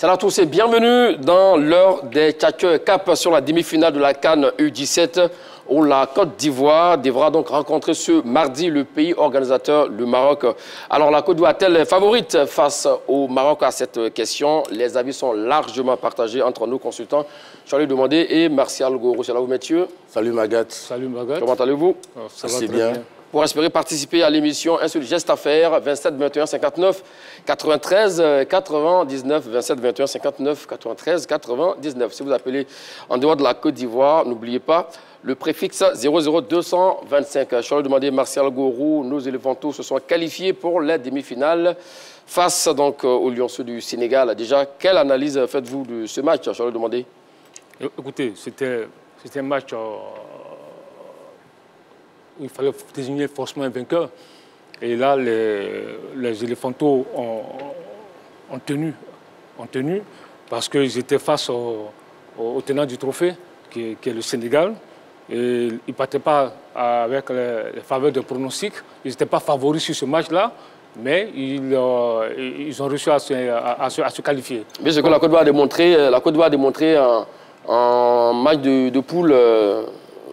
Salut à tous et bienvenue dans l'heure des Tchatcheurs. Cap sur la demi-finale de la CAN U17 où la Côte d'Ivoire devra donc rencontrer ce mardi le pays organisateur, le Maroc. Alors la Côte d'Ivoire est-elle favorite face au Maroc à cette question? Les avis sont largement partagés entre nos consultants. Charles Demandé et Martial Goro. Salut à vous, messieurs. Salut Magat. Salut Magat. Comment allez-vous? Ça va très bien. Pour espérer participer à l'émission, un seul geste à faire, 27 21 59 93 99, 27 21 59 93 99. Si vous appelez en dehors de la Côte d'Ivoire, n'oubliez pas le préfixe 00225. Charles Demandé, Martial Gourou, nos éléphantos se sont qualifiés pour les demi-finales face donc aux Lionceaux du Sénégal. Déjà, quelle analyse faites-vous de ce match, Charles Demandé? Écoutez, c'était un match il fallait désigner forcément un vainqueur. Et là, les éléphantos ont tenu parce qu'ils étaient face au tenant du trophée, qui est le Sénégal. Et ils ne partaient pas avec les faveurs de pronostic. Ils n'étaient pas favoris sur ce match-là, mais ils ont réussi à se qualifier. Mais ce que la Côte d'Ivoire a démontré, en match de poule.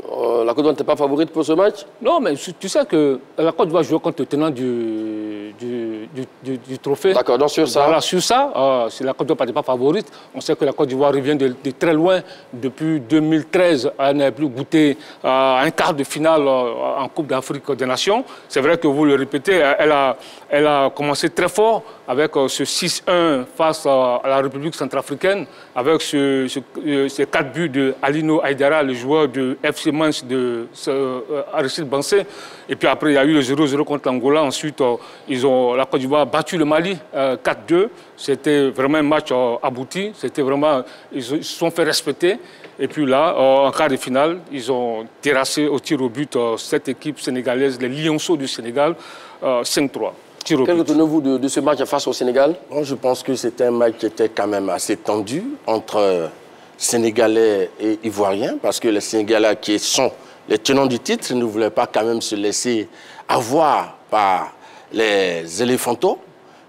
La Côte d'Ivoire n'était pas favorite pour ce match? Non, mais tu sais que la Côte d'Ivoire joue contre le tenant du trophée. D'accord, donc sur ça. Voilà, sur ça, si la Côte d'Ivoire n'était pas favorite, on sait que la Côte d'Ivoire revient de très loin. Depuis 2013, elle n'a plus goûté un quart de finale en Coupe d'Afrique des Nations. C'est vrai que vous le répétez, elle a commencé très fort avec ce 6-1 face à la République centrafricaine, avec ces 4 buts de Alino Aïdara, le joueur de FC Mans de Aristide Bansé. Et puis après, il y a eu le 0-0 contre l'Angola. Ensuite, la Côte d'Ivoire a battu le Mali 4-2. C'était vraiment un match abouti. Ils se sont fait respecter. Et puis là, en quart de finale, ils ont terrassé au tir au but cette équipe sénégalaise, les Lionceaux du Sénégal, 5-3. Quel retenez-vous de ce match face au Sénégal? Bon, je pense que c'était un match qui était quand même assez tendu entre Sénégalais et Ivoiriens, parce que les Sénégalais qui sont les tenants du titre ne voulaient pas quand même se laisser avoir par les éléphantos.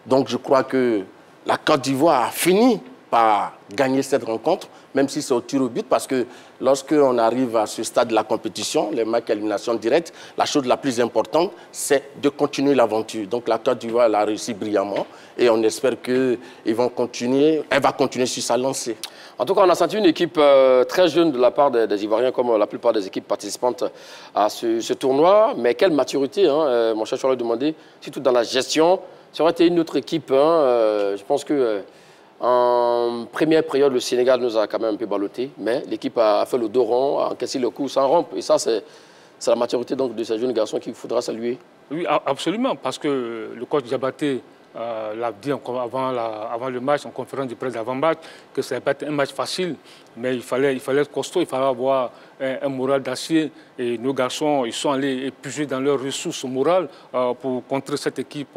Donc je crois que la Côte d'Ivoire a fini par gagner cette rencontre, même si c'est au tir au but, parce que lorsqu'on arrive à ce stade de la compétition, les matchs à élimination directe, la chose la plus importante, c'est de continuer l'aventure. Donc la Côte d'Ivoire l'a réussi brillamment et on espère qu'elle va continuer sur sa lancée. En tout cas, on a senti une équipe très jeune de la part des Ivoiriens, comme la plupart des équipes participantes à ce tournoi. Mais quelle maturité, hein, mon cher Charles demandé, surtout dans la gestion. Ça aurait été une autre équipe. Je pense que en première période, le Sénégal nous a quand même un peu ballotté, mais l'équipe a fait le dos rond, a encaissé le coup sans rompre. Et ça, c'est la maturité donc, de ces jeunes garçons qu'il faudra saluer. Oui, absolument, parce que le coach Diabaté l'a dit avant le match, en conférence de presse d'avant-match, que ça n'allait pas être un match facile, mais il fallait être costaud, il fallait avoir un moral d'acier. Et nos garçons, ils sont allés épuiser dans leurs ressources morales pour contrer cette équipe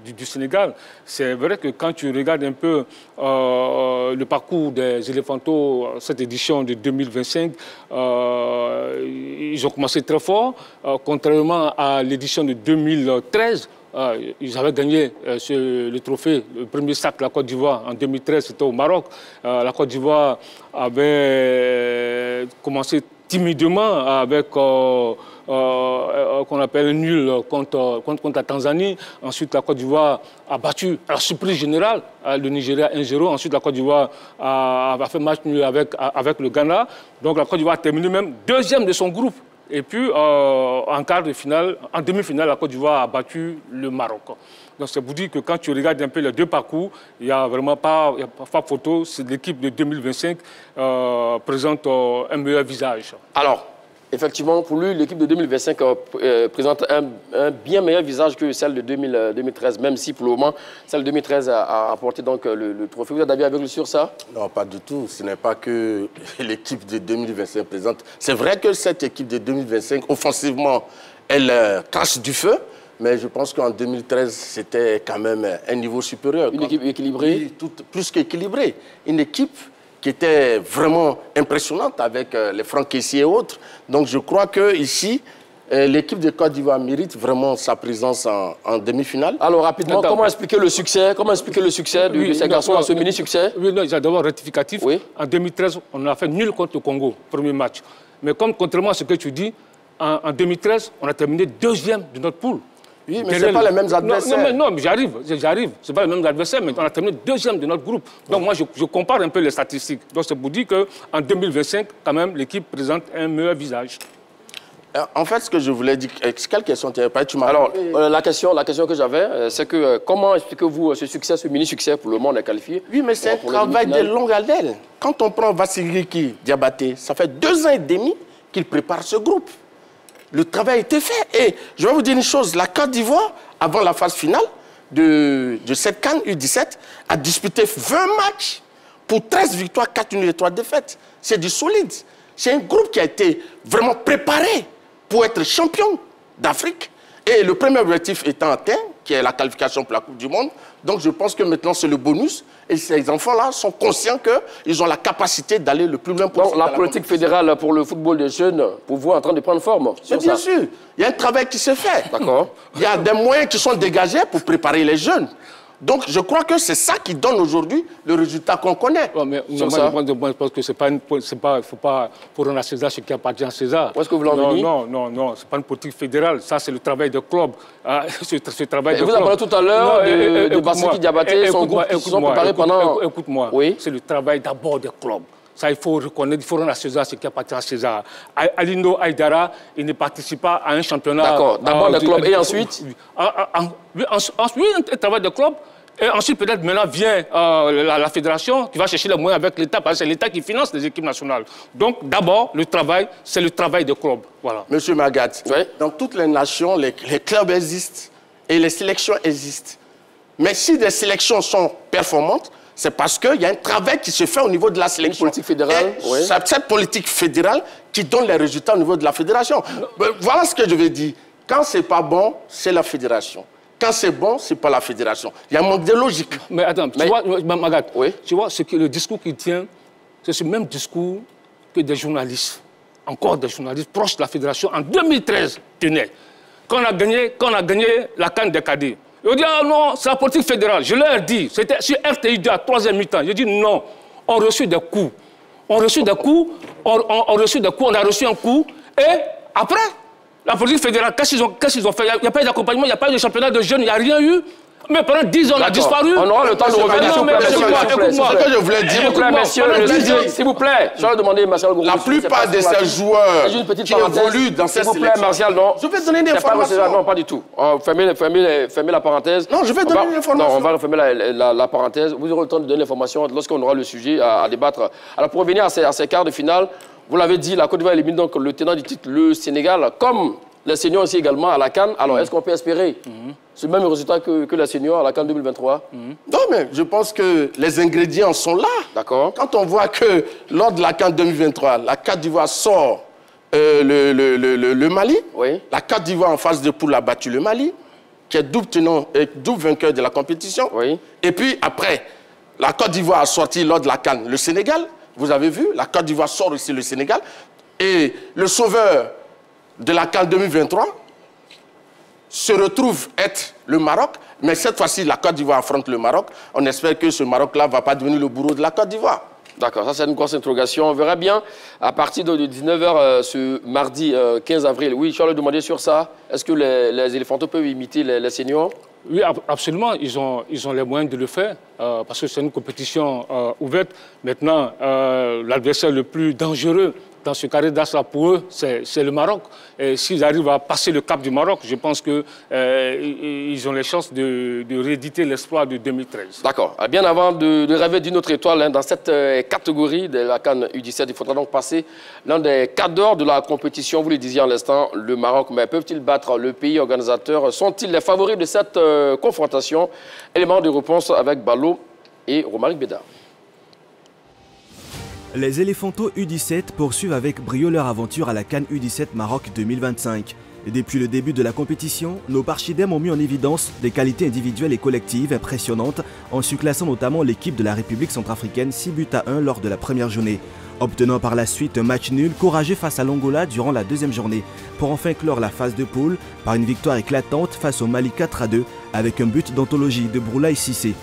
du Sénégal. C'est vrai que quand tu regardes un peu le parcours des éléphantos, cette édition de 2025, ils ont commencé très fort, contrairement à l'édition de 2013. Ils avaient gagné le trophée, le premier sac de la Côte d'Ivoire en 2013, c'était au Maroc. La Côte d'Ivoire avait commencé timidement avec qu'on appelle un nul contre la Tanzanie. Ensuite, la Côte d'Ivoire a battu à la surprise générale le Nigeria 1-0. Ensuite, la Côte d'Ivoire a fait match nul avec le Ghana. Donc la Côte d'Ivoire a terminé même deuxième de son groupe. Et puis, en quart de finale, en demi-finale, la Côte d'Ivoire a battu le Maroc. Donc, ça vous dit que quand tu regardes un peu les deux parcours, il n'y a vraiment pas photo. L'équipe de 2025 présente un meilleur visage. Alors, effectivement, pour lui, l'équipe de 2025 présente un bien meilleur visage que celle de 2013, même si pour le moment, celle de 2013 a apporté donc le trophée. Vous êtes d'accord avec lui sur ça? Non, pas du tout. Ce n'est pas que l'équipe de 2025 présente. C'est vrai que cette équipe de 2025, offensivement, elle cache du feu. Mais je pense qu'en 2013, c'était quand même un niveau supérieur. Une équipe équilibrée? Oui, plus qu'équilibrée. Une équipe qui était vraiment impressionnante avec les francs caissiers et autres. Donc je crois qu'ici, l'équipe de Côte d'Ivoire mérite vraiment sa présence en demi-finale. Alors, rapidement, comment expliquer le succès de ces garçons à ce mini-succès? Oui, non, d'abord rectificatif. Oui. En 2013, on a fait nul contre le Congo, premier match. Mais contrairement à ce que tu dis, en 2013, on a terminé deuxième de notre poule. Oui, mais ce n'est pas les mêmes adversaires. Non, mais j'arrive. Ce n'est pas les mêmes adversaires, mais on a terminé deuxième de notre groupe. Donc moi, je compare un peu les statistiques. Donc c'est pour dire qu'en 2025, quand même, l'équipe présente un meilleur visage. En fait, ce que je voulais dire, quelle question tu avais? Alors, la question que j'avais, c'est que comment expliquez-vous ce succès, ce mini-succès pour le monde est qualifié? Oui, mais c'est un travail de longue haleine. Quand on prend Vassiliki Diabaté, ça fait 2 ans et demi qu'il prépare ce groupe. Le travail a été fait. Et je vais vous dire une chose, la Côte d'Ivoire, avant la phase finale de cette CAN U17, a disputé 20 matchs pour 13 victoires, 4 nuls et 3 défaites. C'est du solide. C'est un groupe qui a été vraiment préparé pour être champion d'Afrique. Et le premier objectif étant atteint, qui est la qualification pour la Coupe du Monde. Donc je pense que maintenant c'est le bonus. Et ces enfants-là sont conscients qu'ils ont la capacité d'aller le plus loin possible. Donc la politique fédérale pour le football des jeunes, pour vous, en train de prendre forme. Mais bien sûr, il y a un travail qui se fait. D'accord. Il y a des moyens qui sont dégagés pour préparer les jeunes. Donc je crois que c'est ça qui donne aujourd'hui le résultat qu'on connaît. Ouais, mais moi, je pense que faut rendre à César ce qui appartient à César. Où est-ce que vous l'envoyez? Non, c'est pas une politique fédérale. Ça, c'est le travail de club. Ce travail de vous avez parlé tout à l'heure de Vassiliki Diabaté, son groupe qui se sont préparés pendant... Écoute-moi, oui. C'est le travail d'abord des clubs. Ça, il faut reconnaître, il faut rendre à César ce qui appartient à César. Alindo Aïdara, il ne participe pas à un championnat... D'accord, d'abord le club et ensuite? Oui, un travail de club. Et ensuite, peut-être, maintenant vient la fédération qui va chercher les moyens avec l'État, parce que c'est l'État qui finance les équipes nationales. Donc, d'abord, le travail, c'est le travail de club. Voilà. Monsieur Magat, oui. Dans toutes les nations, les clubs existent et les sélections existent. Mais si des sélections sont performantes, c'est parce qu'il y a un travail qui se fait au niveau de la sélection. Une politique fédérale, oui. C'est cette politique fédérale qui donne les résultats au niveau de la fédération. Voilà ce que je veux dire. Quand c'est pas bon, c'est la fédération. Quand c'est bon, c'est pas la fédération. Il y a un manque de logique. Mais attends, tu vois, Magat, oui. Tu vois, le discours qu'il tient, c'est ce même discours que des journalistes, encore des journalistes proches de la fédération, en 2013, tenaient. Quand on a gagné la CAN des cadets. Ils ont dit, ah non, c'est la politique fédérale. Je leur ai dit, c'était sur RTI2 à 3e mi-temps. J'ai dit, non, on a reçu des coups. On a reçu un coup, et après, la politique fédérale, qu'est-ce qu'ils ont fait? Il n'y a pas eu d'accompagnement, il n'y a pas eu de championnat de jeunes, il n'y a rien eu. Mais pendant 10 ans, on a disparu. On aura le temps de revenir, s'il vous plaît. Je vais demander, Martial Gourou. La plupart de ces joueurs qui évoluent dans cette sélection... S'il vous plaît, Martial, non. Je vais donner une information. Non, pas du tout. Fermez la parenthèse. Non, je vais donner une information. Non, on va refermer la parenthèse. Vous aurez le temps de donner l'information lorsqu'on aura le sujet à débattre. Alors, pour revenir à ces quarts de finale, vous l'avez dit, la Côte d'Ivoire élimine donc le tenant du titre, le Sénégal, comme les seniors aussi également à la CAN. Alors, est-ce qu'on peut espérer ce même résultat que les seniors à la CAN 2023? Non, mais je pense que les ingrédients sont là. D'accord. Quand on voit que lors de la CAN 2023, la Côte d'Ivoire sort le Mali, oui. La Côte d'Ivoire en phase de poule a battu le Mali, qui est double tenant et double vainqueur de la compétition. Oui. Et puis après, la Côte d'Ivoire a sorti lors de la CAN le Sénégal. Vous avez vu, la Côte d'Ivoire sort aussi le Sénégal. Et le sauveur de la CAN 2023 se retrouve être le Maroc. Mais cette fois-ci, la Côte d'Ivoire affronte le Maroc. On espère que ce Maroc-là ne va pas devenir le bourreau de la Côte d'Ivoire. D'accord, ça c'est une grosse interrogation. On verra bien à partir de 19h ce mardi 15 avril. Oui, Charles demandait sur ça. Est-ce que les éléphantaux peuvent imiter les seniors? Oui, absolument. Ils ont les moyens de le faire parce que c'est une compétition ouverte. Maintenant, l'adversaire le plus dangereux dans ce carré d'as pour eux, c'est le Maroc. Et s'ils arrivent à passer le cap du Maroc, je pense qu'ils ont les chances de rééditer l'espoir de 2013. D'accord. Bien avant de rêver d'une autre étoile dans cette catégorie de la CAN U17, il faudra donc passer l'un des quarts d'or de la compétition. Vous le disiez en l'instant, le Maroc. Mais peuvent-ils battre le pays organisateur? Sont-ils les favoris de cette confrontation? Élément de réponse avec Balo et Romaric Bédard. Les éléphantos U17 poursuivent avec brio leur aventure à la CAN U17 Maroc 2025. Et depuis le début de la compétition, nos Parchidem ont mis en évidence des qualités individuelles et collectives impressionnantes en surclassant notamment l'équipe de la République centrafricaine 6 buts à 1 lors de la première journée. obtenant par la suite un match nul courageux face à l'Angola durant la deuxième journée, pour enfin clore la phase de poule par une victoire éclatante face au Mali 4-2 avec un but d'anthologie de Boulaye Cissé.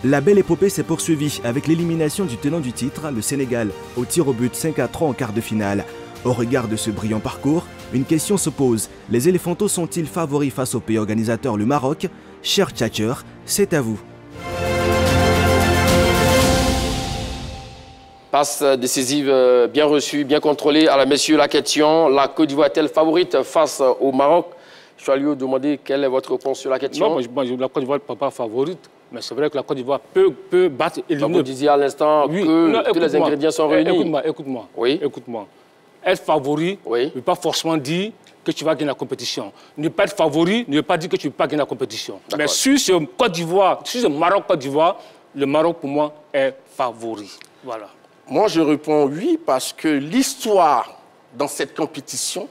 La belle épopée s'est poursuivie avec l'élimination du tenant du titre, le Sénégal, au tir au but 5-3 en quart de finale. Au regard de ce brillant parcours, une question se pose. Les Éléphantos sont-ils favoris face au pays organisateur, le Maroc? Cher tchatcheur, c'est à vous. Passe décisive bien reçue, bien contrôlée. Alors, messieurs, la question, la Côte d'Ivoire est-elle favorite face au Maroc? Je suis allé vous demander quelle est votre réponse sur la question. Non, la Côte d'Ivoire n'est pas favorite. Mais c'est vrai que la Côte d'Ivoire peut battre et donc, vous disiez à l'instant que les ingrédients sont réunis. Écoute-moi. Oui. Écoute-moi. Être favori ne veut pas forcément dire que tu vas gagner la compétition. Ne pas être favori ne veut pas dire que tu ne peux pas gagner la compétition. Mais sur ce Côte d'Ivoire, sur ce Maroc-Côte d'Ivoire, le Maroc, pour moi, est favori. Voilà. Moi, je réponds oui parce que l'histoire dans cette compétition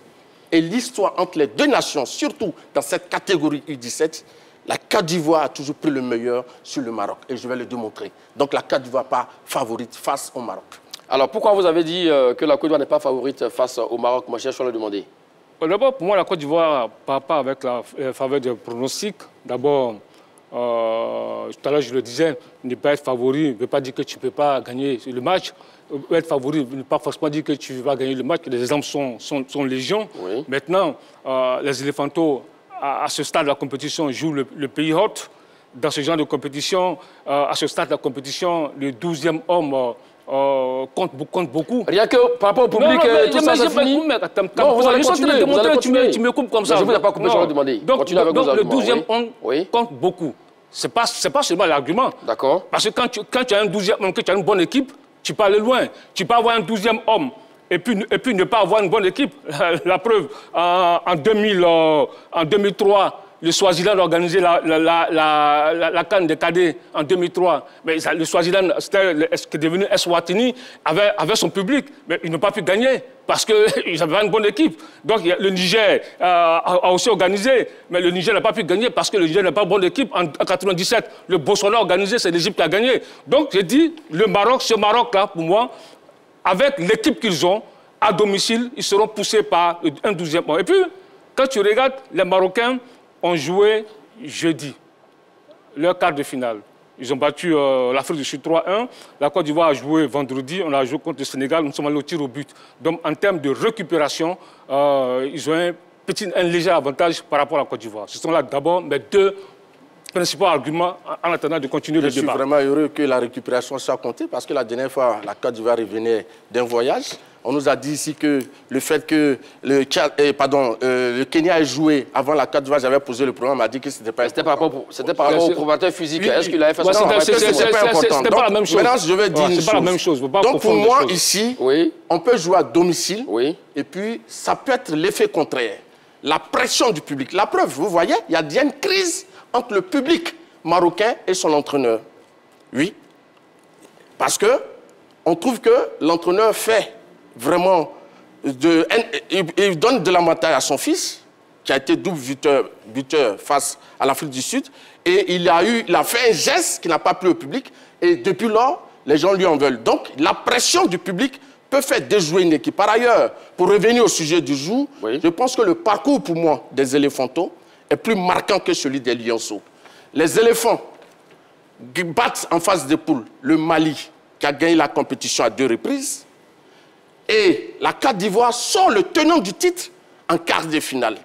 et l'histoire entre les deux nations, surtout dans cette catégorie U17, la Côte d'Ivoire a toujours pris le meilleur sur le Maroc. Et je vais le démontrer. Donc la Côte d'Ivoire n'est pas favorite face au Maroc. Alors pourquoi vous avez dit que la Côte d'Ivoire n'est pas favorite face au Maroc? Moi, je vais le demander. D'abord, pour moi, la Côte d'Ivoire ne part pas avec la faveur des pronostics. D'abord, tout à l'heure, je le disais, ne pas être favori ne veut pas dire que tu ne peux pas gagner le match. Être favori ne veut pas forcément dire que tu vas gagner le match. Les exemples sont légion. Oui. Maintenant, les Éléphantos, à ce stade de la compétition, jouent le pays hôte. Dans ce genre de compétition, à ce stade de la compétition, le 12e homme compte beaucoup. Rien que par rapport au public, tout ça, c'est fini. Non, vous allez continuer. Tu me coupes comme ça. Je ne vous ai pas coupé, je vais demander. Donc le 12e homme compte beaucoup. Ce n'est pas seulement l'argument. D'accord. Parce que quand tu as un 12e homme, que tu as une bonne équipe, tu peux aller loin. Tu peux avoir un 12e homme et puis ne pas avoir une bonne équipe. La preuve, en 2003, le Swaziland a organisé la CAN des cadets en 2003. Mais le Swaziland, qui est devenu Eswatini, avait son public. Mais ils n'ont pas pu gagner parce qu'ils avaient une bonne équipe. Donc le Niger a aussi organisé, mais le Niger n'a pas pu gagner parce que le Niger n'a pas une bonne équipe. En 1997, le Botswana a organisé, c'est l'Égypte qui a gagné. Donc j'ai dit, le Maroc, ce Maroc-là, pour moi, avec l'équipe qu'ils ont, à domicile, ils seront poussés par un 12e homme. Et puis, quand tu regardes, les Marocains ont joué jeudi, leur quart de finale. Ils ont battu l'Afrique du Sud 3-1. La Côte d'Ivoire a joué vendredi. On a joué contre le Sénégal. Nous sommes allés au tir au but. Donc, en termes de récupération, ils ont un léger avantage par rapport à la Côte d'Ivoire. Ce sont là d'abord mes deux principaux arguments en attendant de continuer le débat. Je suis vraiment heureux que la récupération soit comptée parce que la dernière fois, la Côte d'Ivoire revenait d'un voyage. On nous a dit ici que le fait que le Kenya ait joué avant la Côte d'Ivoire, j'avais posé le problème, on m'a dit que c'était pas important. C'était par rapport au probateur physique. Est-ce qu'il avait fait ça? C'était pas important. C'était pas la même chose. Maintenant, je vais dire une chose. Donc pour moi, ici, on peut jouer à domicile et puis ça peut être l'effet contraire. La pression du public. La preuve, vous voyez, il y a une crise entre le public marocain et son entraîneur. Oui. Parce que on trouve que l'entraîneur fait vraiment, il donne de l'avantage à son fils, qui a été double buteur face à l'Afrique du Sud, et il a fait un geste qui n'a pas plu au public, et depuis lors, les gens lui en veulent. Donc, la pression du public peut faire déjouer une équipe. Par ailleurs, pour revenir au sujet du jour, je pense que le parcours, pour moi, des Éléphantos est plus marquant que celui des Lionceaux. Les éléphants battent en phase de poule le Mali, qui a gagné la compétition à 2 reprises, et la Côte d'Ivoire sort le tenant du titre en quart de finale.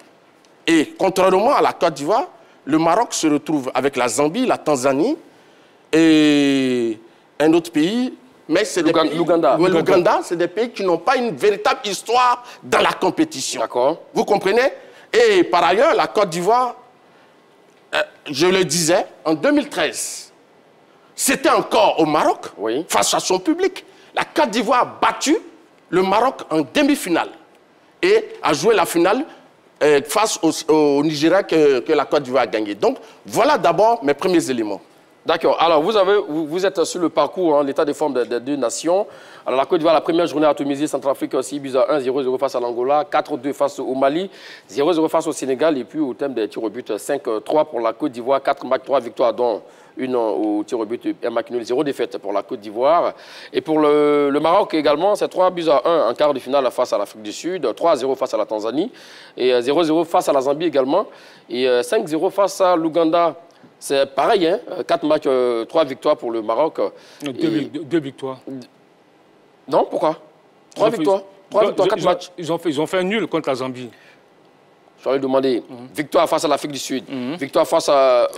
Et contrairement à la Côte d'Ivoire, le Maroc se retrouve avec la Zambie, la Tanzanie et un autre pays. Mais c'est l'Ouganda, c'est des pays qui n'ont pas une véritable histoire dans la compétition. D'accord. Vous comprenez? Et par ailleurs, la Côte d'Ivoire, je le disais, en 2013, c'était encore au Maroc, face à son public. La Côte d'Ivoire a battu le Maroc en demi-finale et a joué la finale face au Nigeria que la Côte d'Ivoire a gagné. Donc, voilà d'abord mes premiers éléments. D'accord. Alors, vous êtes sur le parcours, hein, l'état de forme des deux nations. Alors, la Côte d'Ivoire, la première journée à Tunisie, Centrafrique, 6 buts à 1, 0-0 face à l'Angola, 4-2 face au Mali, 0-0 face au Sénégal. Et puis, au thème des tirs au but, 5-3 pour la Côte d'Ivoire, 4 matchs, 3 victoires, dont une au tir au but, un match nul, 0 défaite pour la Côte d'Ivoire. Et pour le Maroc également, c'est 3 buts à 1 en quart de finale face à l'Afrique du Sud, 3-0 face à la Tanzanie, et 0-0 face à la Zambie également, et 5-0 face à l'Ouganda. C'est pareil, hein? 4 matchs, 3 victoires pour le Maroc. Deux victoires. Non, pourquoi? 3 victoires. 3 victoires, 4 matchs. Ils ont fait un nul contre la Zambie. Je vais demander. Victoire face à l'Afrique du Sud. Victoire face à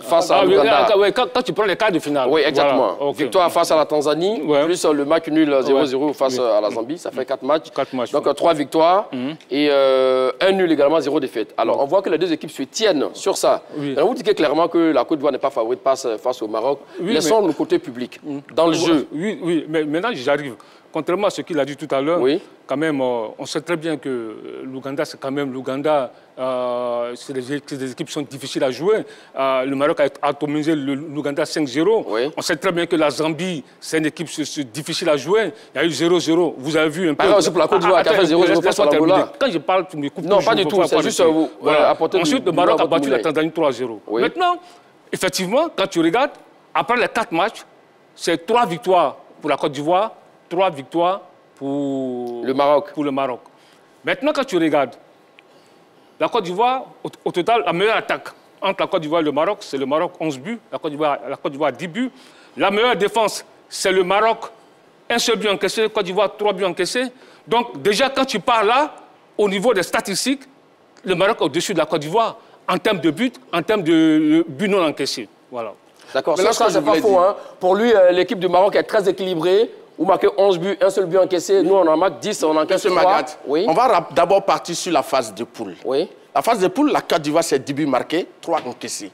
l'Ouganda. Quand tu prends les quarts de finale. Oui, exactement. Voilà, okay. Victoire face à la Tanzanie, plus le match nul 0-0 face à la Zambie. Ça fait 4 matchs. 4 matchs. Donc 3 victoires et un nul également, 0 défaite. Alors, on voit que les deux équipes se tiennent sur ça. Alors, vous dites clairement que la Côte d'Ivoire n'est pas favorite face au Maroc. Laissons le côté public dans le jeu. Oui, mais maintenant, j'arrive. Contrairement à ce qu'il a dit tout à l'heure, quand même, on sait très bien que l'Ouganda, c'est quand même l'Ouganda. C'est des équipes qui sont difficiles à jouer. Le Maroc a atomisé l'Ouganda 5-0. On sait très bien que la Zambie, c'est une équipe difficile à jouer. Il y a eu 0-0. Vous avez vu un peu. C'est pour la Côte d'Ivoire qui a fait 0-0 face à l'Angola. Quand je parle, tu me coupes. Non, pas du tout. C'est juste apporter. Ensuite, le Maroc a battu la Tanzanie 3-0. Maintenant, effectivement, quand tu regardes, après les 4 matchs, c'est 3 victoires pour la Côte d'Ivoire, 3 victoires pour le Maroc. Maintenant, quand tu regardes, la Côte d'Ivoire, au total, la meilleure attaque entre la Côte d'Ivoire et le Maroc, c'est le Maroc 11 buts, la Côte d'Ivoire 10 buts. La meilleure défense, c'est le Maroc, un seul but encaissé, la Côte d'Ivoire 3 buts encaissés. Donc déjà, quand tu pars là, au niveau des statistiques, le Maroc est au-dessus de la Côte d'Ivoire en termes de buts, en termes de buts non encaissés. Voilà. D'accord, ça, c'est pas faux. Hein. Pour lui, l'équipe du Maroc est très équilibrée. Vous marquez 11 buts, un seul but encaissé. Nous, on en marque 10, on encaisse 3. On va d'abord partir sur la phase de poule. La phase de poule, la Côte d'Ivoire, c'est 10 buts marqués, 3 encaissés.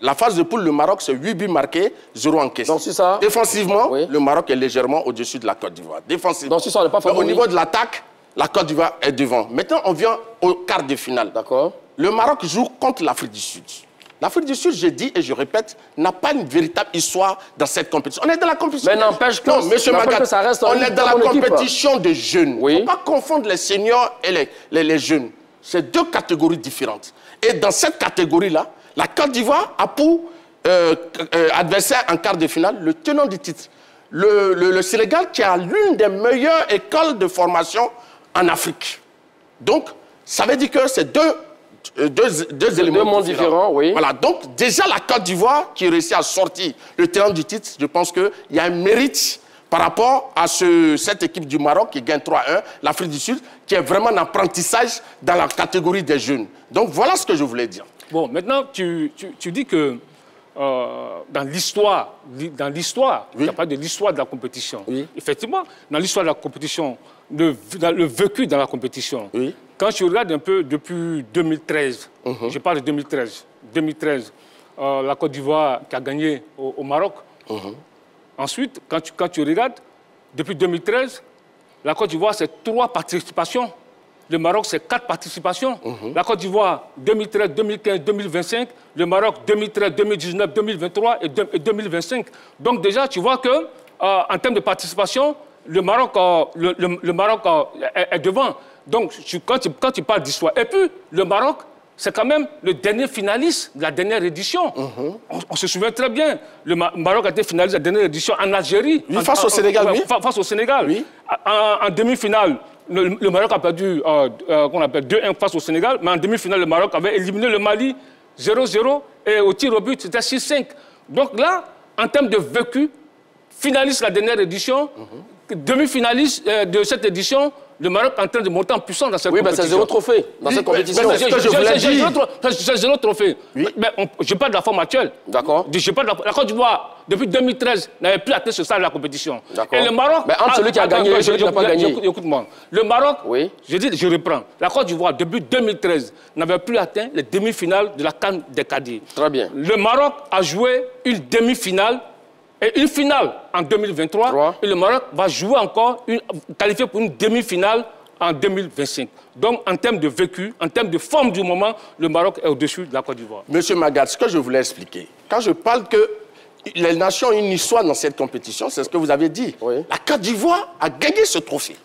La phase de poule, le Maroc, c'est 8 buts marqués, 0 encaissés. Donc, c'est ça. Défensivement, le Maroc est légèrement au-dessus de la Côte d'Ivoire. Défensivement. Donc, c'est ça, on n'est pas favori. Au niveau de l'attaque, la Côte d'Ivoire est devant. Maintenant, on vient au quart de finale. D'accord. Le Maroc joue contre l'Afrique du Sud. L'Afrique du Sud, je dis et je répète, n'a pas une véritable histoire dans cette compétition. On est dans la compétition. Mais n'empêche que, ça reste on est dans la compétition de jeunes. Il ne faut pas confondre les seniors et les jeunes. C'est 2 catégories différentes. Et dans cette catégorie-là, la Côte d'Ivoire a pour adversaire en quart de finale le tenant du titre. Le Sénégal qui a l'une des meilleures écoles de formation en Afrique. Donc, ça veut dire que c'est deux éléments différents. Voilà, donc déjà la Côte d'Ivoire qui réussit à sortir le terrain du titre, je pense qu'il y a un mérite par rapport à cette équipe du Maroc qui gagne 3-1, l'Afrique du Sud, qui est vraiment un apprentissage dans la catégorie des jeunes. Donc voilà ce que je voulais dire. Bon, maintenant, tu dis que dans l'histoire, il n'y a pas de l'histoire de la compétition. Effectivement, dans l'histoire de la compétition, le vécu dans la compétition, quand tu regardes un peu depuis 2013, je parle de 2013, la Côte d'Ivoire qui a gagné au Maroc. Ensuite, quand tu regardes, depuis 2013, la Côte d'Ivoire, c'est 3 participations. Le Maroc, c'est 4 participations. La Côte d'Ivoire, 2013, 2015, 2025. Le Maroc, 2013, 2019, 2023 et 2025. Donc déjà, tu vois que en termes de participation, le Maroc est devant. Donc, quand tu parles d'histoire, et puis le Maroc, c'est quand même le dernier finaliste de la dernière édition. On se souvient très bien. Le Maroc a été finaliste de la dernière édition en Algérie. Face au Sénégal, face au Sénégal. En demi-finale, le Maroc a perdu 2-1 face au Sénégal, mais en demi-finale, le Maroc avait éliminé le Mali 0-0 et au tir au but, c'était 6-5. Donc là, en termes de vécu, finaliste de la dernière édition, demi-finaliste de cette édition, le Maroc est en train de monter en puissance dans cette compétition. Oui, mais c'est 0 trophée dans cette compétition. C'est ce que je voulais dire. C'est 0 trophée. Mais je parle de la forme actuelle. D'accord. La Côte d'Ivoire, depuis 2013, n'avait plus atteint ce stade de la compétition. D'accord. Et le Maroc... Mais entre celui qui a gagné et celui qui n'a pas gagné. Écoute-moi. Le Maroc, je reprends. La Côte d'Ivoire, depuis 2013, n'avait plus atteint les demi-finales de la CAN des cadets. Très bien. Le Maroc a joué une demi-finale et une finale en 2023. Et le Maroc va jouer encore, qualifié pour une demi-finale en 2025. Donc, en termes de vécu, en termes de forme du moment, le Maroc est au-dessus de la Côte d'Ivoire. Monsieur Magat, ce que je voulais expliquer, quand je parle que les nations ont une histoire dans cette compétition, c'est ce que vous avez dit. Oui. La Côte d'Ivoire a gagné ce trophée.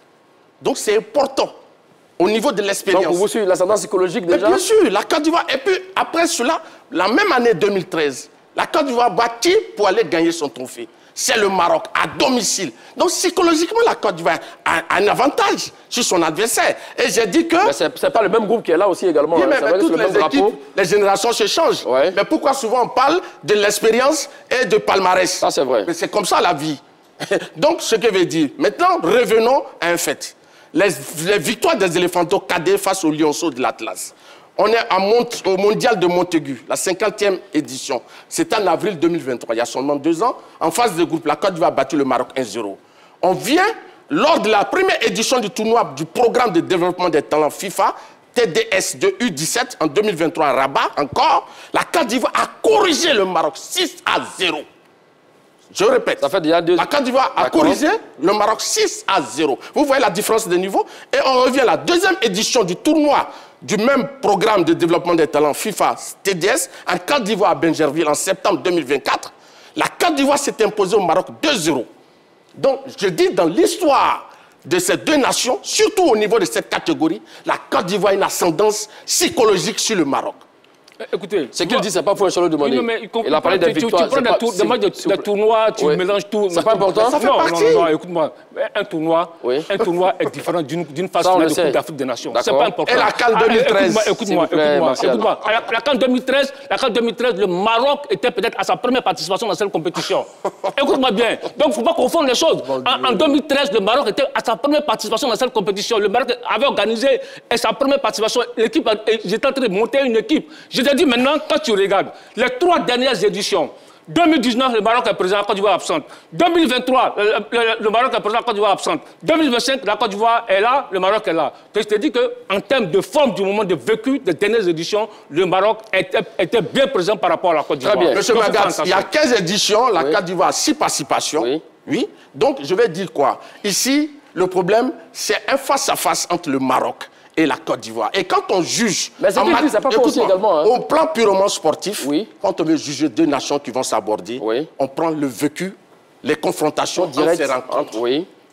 Donc c'est important au niveau de l'expérience. Donc pour vous, c'est l'ascendance psychologique déjà? Mais bien sûr, la Côte d'Ivoire. Et puis après cela, la même année 2013, la Côte d'Ivoire bat qui pour aller gagner son trophée? C'est le Maroc, à domicile. Donc psychologiquement, la Côte d'Ivoire a un avantage sur son adversaire. Et j'ai dit que... Mais c'est pas le même groupe qui est là aussi également. Oui, hein. mais toutes les équipes, les générations se changent. Ouais. Mais pourquoi souvent on parle de l'expérience et de palmarès? Ça, c'est vrai. Mais c'est comme ça la vie. Donc, ce que veut dire. Maintenant, revenons à un fait. Les victoires des éléphantos cadets face aux lionceaux de l'Atlas. On est au mondial de Montaigu, la 50e édition. C'était en avril 2023, il y a seulement 2 ans. En phase de groupe, la Côte d'Ivoire a battu le Maroc 1-0. On vient, lors de la première édition du tournoi du programme de développement des talents FIFA, TDS de U17 en 2023 à Rabat, encore, la Côte d'Ivoire a corrigé le Maroc 6-0. Je répète, Ça fait déjà 2 ans. la Côte d'Ivoire a corrigé le Maroc 6-0. Vous voyez la différence de niveau? Et on revient à la deuxième édition du tournoi du même programme de développement des talents FIFA TDS en Côte d'Ivoire à Benjerville en septembre 2024. La Côte d'Ivoire s'est imposée au Maroc 2-0. Donc, je dis dans l'histoire de ces deux nations, surtout au niveau de cette catégorie, la Côte d'Ivoire a une ascendance psychologique sur le Maroc. Écoutez, C'est qu'il dit, c'est pas pour un seul demander. Il a parlé des victoires. Tu prends des matchs de tournoi, tu mélanges tout. C'est pas important. Ça fait partie. Non, écoute-moi. Un tournoi est différent d'une phase finale de Coupe d'Afrique des Nations. C'est pas important. Et la CAN 2013. Écoute-moi. La CAN 2013, le Maroc était peut-être à sa première participation dans cette compétition. Écoute-moi bien. Donc, il ne faut pas confondre les choses. En 2013, le Maroc était à sa première participation dans cette compétition. Le Maroc avait organisé sa première participation. L'équipe, j'étais en train de monter une équipe. Je te dis maintenant, quand tu regardes les 3 dernières éditions, 2019, le Maroc est présent, la Côte d'Ivoire absente. 2023, le Maroc est présent, la Côte d'Ivoire absente. 2025, la Côte d'Ivoire est là, le Maroc est là. Donc, je te dis qu'en termes de forme du moment de vécu des dernières éditions, le Maroc était bien présent par rapport à la Côte d'Ivoire. Très bien. Monsieur Magatz, il y a 15 éditions, la Côte d'Ivoire a 6 participations. Oui. Donc, je vais dire quoi? Ici, le problème, c'est un face-à-face entre le Maroc et la Côte d'Ivoire. Et quand on juge... Mais c'est pas possible également. Hein. Au plan purement sportif, oui. Quand on veut juger 2 nations qui vont s'aborder, on prend le vécu, les confrontations directes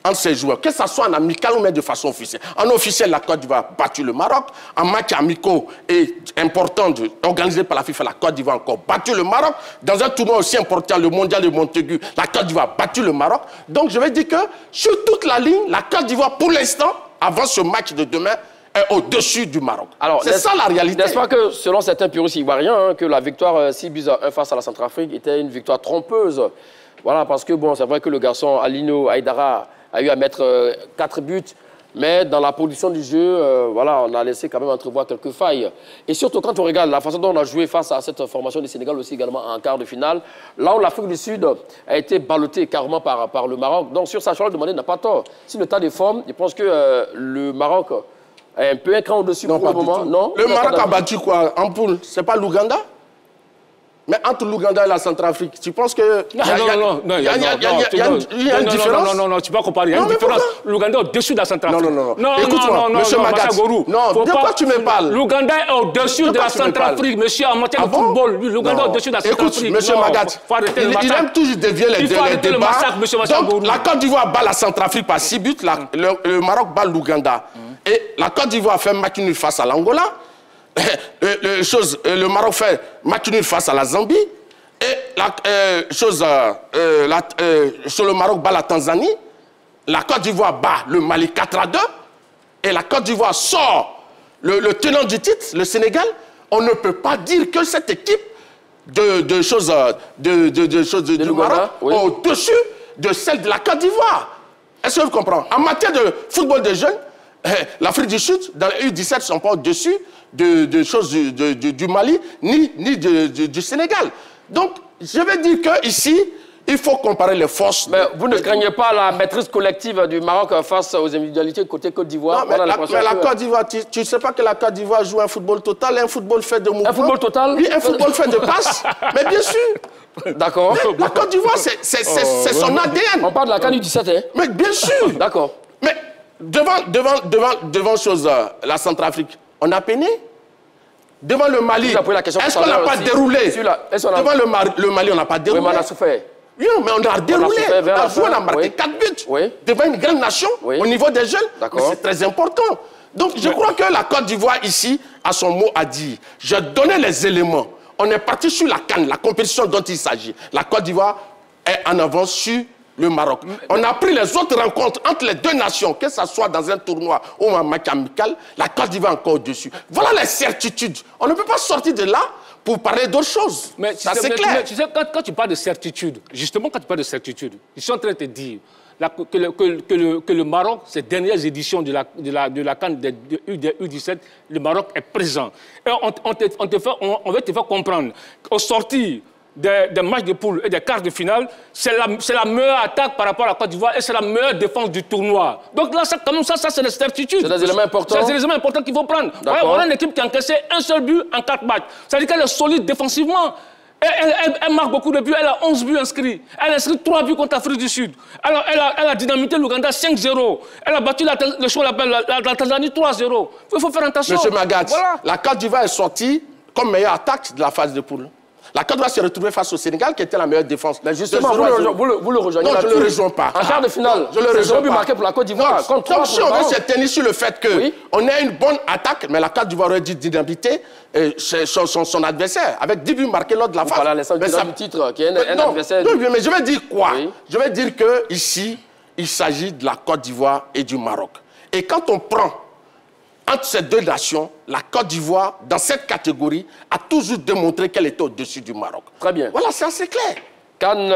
entre ces joueurs. Que ce soit en amical ou même de façon officielle. En officiel, la Côte d'Ivoire a battu le Maroc. En match amicaux et important organisé par la FIFA, la Côte d'Ivoire a encore battu le Maroc. Dans un tournoi aussi important, le mondial de Montaigu, la Côte d'Ivoire a battu le Maroc. Donc je vais dire que sur toute la ligne, la Côte d'Ivoire, pour l'instant, avant ce match de demain, est au-dessus du Maroc. C'est ça la réalité. N'est-ce pas que, selon certains puristes ivoiriens, que la victoire 6-1 face à la Centrafrique était une victoire trompeuse? Voilà, parce que, bon, c'est vrai que le garçon Alino Aïdara a eu à mettre 4 buts, mais dans la production du jeu, voilà, on a laissé quand même entrevoir quelques failles. Et surtout, quand on regarde la façon dont on a joué face à cette formation du Sénégal aussi également en quart de finale, là où l'Afrique du Sud a été ballottée carrément par le Maroc. Donc, sur ça, Charles Demandé n'a pas tort. Si le tas de forme, je pense que le Maroc... un peu un cran au-dessus pour le moment, non? Le Maroc a battu quoi en poule? C'est pas l'Ouganda? Mais entre l'Ouganda et la Centrafrique, tu penses que... Non, il y a une différence? Non, tu ne peux pas comparer. Il y a une différence. L'Ouganda est au-dessus de la Centrafrique. Non. Écoute-moi, monsieur Magatz. Non, de quoi tu me parles? L'Ouganda est au-dessus de la Centrafrique, monsieur, en matière de football. L'Ouganda est au-dessus de la Centrafrique. Écoute, monsieur Magatz, il aime toujours dévier les débats. Donc, la Côte d'Ivoire bat la Centrafrique par 6 buts, le Maroc bat l'Ouganda. Et la Côte d'Ivoire fait match nul face à l'Angola. Le Maroc fait match nul face à la Zambie. Et sur le Maroc bat la Tanzanie. La Côte d'Ivoire bat le Mali 4-2. Et la Côte d'Ivoire sort le tenant du titre, le Sénégal. On ne peut pas dire que cette équipe du Maroc est au-dessus de celle de la Côte d'Ivoire. Est-ce que vous comprenez? En matière de football des jeunes, l'Afrique du Sud, dans les U17, ne sont pas au-dessus du Mali ni du Sénégal. Donc, je vais dire qu'ici, il faut comparer les forces. Mais vous ne craignez pas la maîtrise collective du Maroc face aux individualités côté Côte d'Ivoire? Non, mais la Côte d'Ivoire, tu ne sais pas que la Côte d'Ivoire joue un football total, un football fait de mouvements. Un football total? Oui, un football fait de passes. Mais bien sûr. D'accord. La Côte d'Ivoire, c'est son ADN. On parle de la CAN U17, hein? Mais bien sûr. D'accord. Mais devant la Centrafrique, on a peiné. devant le Mali, est-ce qu'on n'a pas déroulé? Devant le Mali, on n'a pas déroulé. Oui, mais on a souffert. Oui, mais on a déroulé. On a marqué 4 buts devant une grande nation au niveau des jeunes. C'est très important. Donc, je crois que la Côte d'Ivoire, ici, a son mot à dire. Je donnais les éléments. On est parti sur la CAN, la compétition dont il s'agit. La Côte d'Ivoire est en avance sur le Maroc. On a pris les autres rencontres entre les deux nations, que ce soit dans un tournoi ou un match amical, la Côte d'Ivoire encore au-dessus. Voilà les certitudes. On ne peut pas sortir de là pour parler d'autre chose. Mais ça, c'est clair. Tu sais, quand tu parles de certitude, justement, quand tu parles de certitude, je suis en train de te dire que le Maroc, ces dernières éditions de la CAN de U17, le Maroc est présent. Et on veut te faire comprendre qu'au sortir des matchs de poule et des quarts de finale, c'est la meilleure attaque par rapport à la Côte d'Ivoire et c'est la meilleure défense du tournoi. Donc là, ça c'est des certitudes. C'est des éléments importants. C'est des éléments importants qu'il faut prendre. On a une équipe qui a encaissé un seul but en 4 matchs. Ça veut dire qu'elle est solide défensivement. Elle marque beaucoup de buts, elle a 11 buts inscrits. Elle a inscrit 3 buts contre l'Afrique du Sud. Elle a dynamité l'Ouganda 5-0. Elle a battu la Tanzanie 3-0. Il faut faire attention. Monsieur Magat, la Côte d'Ivoire est sortie comme meilleure attaque de la phase de poule. La Côte d'Ivoire s'est retrouvée face au Sénégal, qui était la meilleure défense. Mais justement, vous le rejoignez. Non, je ne le rejoins pas. En quart de finale, je le rejoins pas. Marqué pour la Côte d'Ivoire. Comme si on veut se tenir sur le fait qu'on a une bonne attaque, mais la Côte d'Ivoire aurait dû dynamiter son adversaire, avec 10 buts marqués lors de la phase. Mais du titre, qui est un adversaire. Non, mais je vais dire quoi? Je vais dire qu'ici, il s'agit de la Côte d'Ivoire et du Maroc. Et quand on prend entre ces deux nations, la Côte d'Ivoire, dans cette catégorie, a toujours démontré qu'elle était au-dessus du Maroc. Très bien. Voilà, c'est assez clair. CAN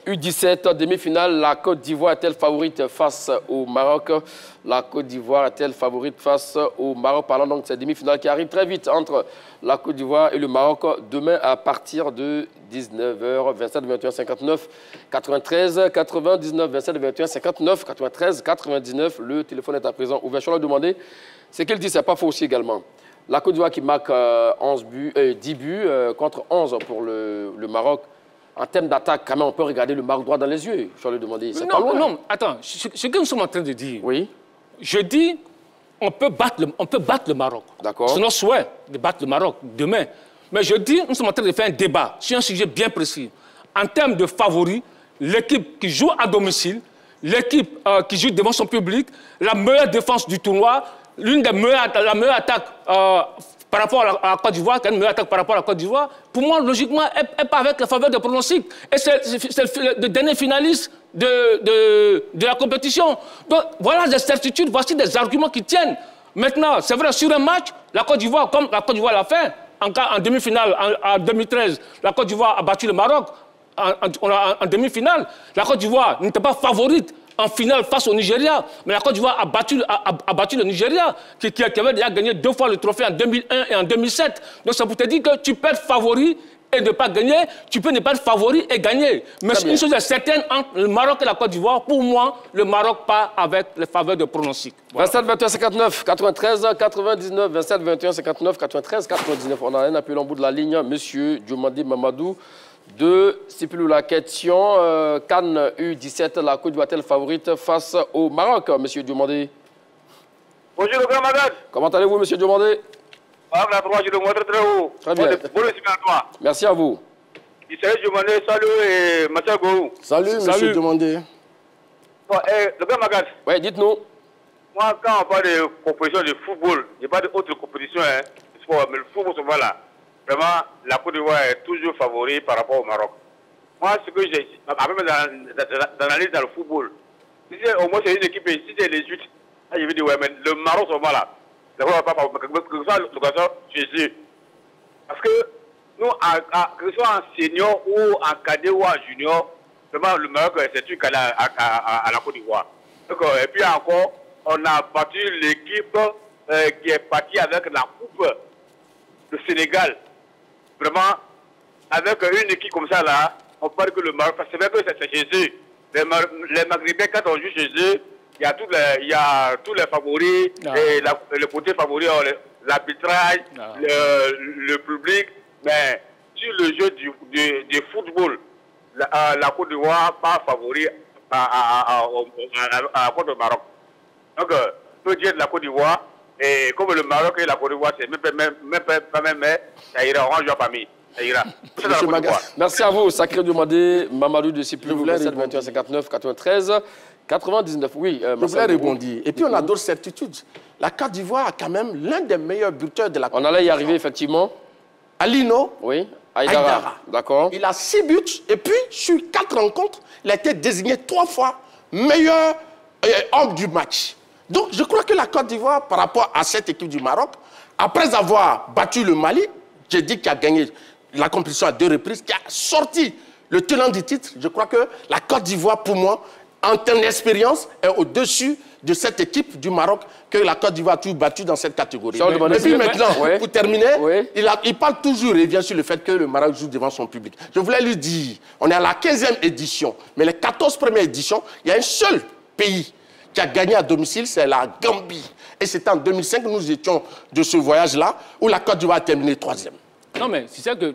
U17, demi-finale, la Côte d'Ivoire est-elle favorite face au Maroc? La Côte d'Ivoire est-elle favorite face au Maroc? Parlons donc de cette demi-finale qui arrive très vite entre la Côte d'Ivoire et le Maroc demain à partir de 19h, 27, 21, 59, 93, 99, 27, 21, 59, 93, 99. Le téléphone est à présent ouvert. Je vais leur demander ce qu'il dit, c'est pas faux aussi également. La Côte d'Ivoire qui marque 10 buts contre 11 pour le Maroc. En termes d'attaque, quand même, on peut regarder le Maroc droit dans les yeux. Je vais lui demander. Non, attends. Ce que nous sommes en train de dire, je dis, on peut battre le Maroc. D'accord. C'est notre souhait de battre le Maroc demain. Mais je dis, nous sommes en train de faire un débat sur un sujet bien précis. En termes de favoris, l'équipe qui joue à domicile, l'équipe qui joue devant son public, la meilleure défense du tournoi, la meilleure attaque par rapport à la Côte d'Ivoire, une meilleure attaque par rapport à la Côte d'Ivoire, pour moi, logiquement, elle part avec la faveur de pronostic. Et c'est le dernier finaliste de la compétition. Donc, voilà des certitudes, voici des arguments qui tiennent. Maintenant, c'est vrai, sur un match, la Côte d'Ivoire, comme la Côte d'Ivoire l'a fait, en demi-finale, en 2013, la Côte d'Ivoire a battu le Maroc en demi-finale. La Côte d'Ivoire n'était pas favorite en finale face au Nigeria. Mais la Côte d'Ivoire a battu le Nigeria, qui avait déjà gagné 2 fois le trophée en 2001 et en 2007. Donc ça vous te dire que tu peux être favori et ne pas gagner, tu peux ne pas être favori et gagner. Mais une chose est certaine, entre le Maroc et la Côte d'Ivoire, pour moi, le Maroc part avec les faveurs de pronostic. Voilà. 27, 21, 59, 93, 99, 27, 21, 59, 93, 99. On a un appel en bout de la ligne, monsieur Diomandé Mamadou. De Sipilou, la question, CAN U17, la Côte d'Ivoire est-elle favorite face au Maroc, monsieur Diomandé? Bonjour, le grand Magad. Comment allez-vous, monsieur Diomandé? Je le montre très haut. Très bien. Merci à vous. Salut, Diomandé, salut et Massagou. Salut, monsieur Diomandé. Le grand Magad. Oui, dites-nous. Moi, quand on parle de compétition de football, il n'y a pas d'autre compétition, mais le football, c'est là. Vraiment, la Côte d'Ivoire est toujours favori par rapport au Maroc. Moi, ce que j'ai, d'analyse dans le football, si au moins c'est une équipe, si c'est les 8, je vais dire, ouais, mais le Maroc, c'est là. D'abord, pas que ce soit l'occasion chez eux. Parce que nous, que ce soit en senior ou en cadet ou en junior, vraiment, le Maroc, c'est une calé à la Côte d'Ivoire. Et puis encore, on a battu l'équipe qui est partie avec la coupe, le Sénégal. Vraiment, avec une équipe comme ça, là, on parle que le Maroc, c'est vrai que c'est chez eux. Les Maghrébins, quand on joue chez eux, il y a tous les favoris, et le côté favori, l'arbitrage, le public. Mais sur le jeu du football, la Côte d'Ivoire pas favori contre le Maroc. Donc, on peut dire de la Côte d'Ivoire, Et comme le Maroc et la Côte d'Ivoire, c'est même, ça ira, on joue parmi. Ça ira. Merci à vous, sacré demandé, Mamadou de Siplou, 27 21 59 93 99. Oui, je voulais rebondir. Et puis on a d'autres certitudes. La Côte d'Ivoire a quand même l'un des meilleurs buteurs de la Côte d'Ivoire. On allait y arriver, effectivement. Alino. Oui. Aïdara. D'accord. Il a 6 buts. Et puis, sur 4 rencontres, il a été désigné 3 fois meilleur homme du match. Donc, je crois que la Côte d'Ivoire, par rapport à cette équipe du Maroc, après avoir battu le Mali, j'ai dit qu'il a gagné la compétition à 2 reprises, qui a sorti le tenant du titre, je crois que la Côte d'Ivoire, pour moi, en termes d'expérience, est au-dessus de cette équipe du Maroc que la Côte d'Ivoire a toujours battue dans cette catégorie. Et puis maintenant, pour terminer, il parle toujours et bien sûr le fait que le Maroc joue devant son public. Je voulais lui dire, on est à la 15e édition, mais les 14 premières éditions, il y a un seul pays qui a gagné à domicile, c'est la Gambie. Et c'était en 2005 que nous étions de ce voyage-là, où la Côte d'Ivoire a terminé 3e. Non, mais tu sais que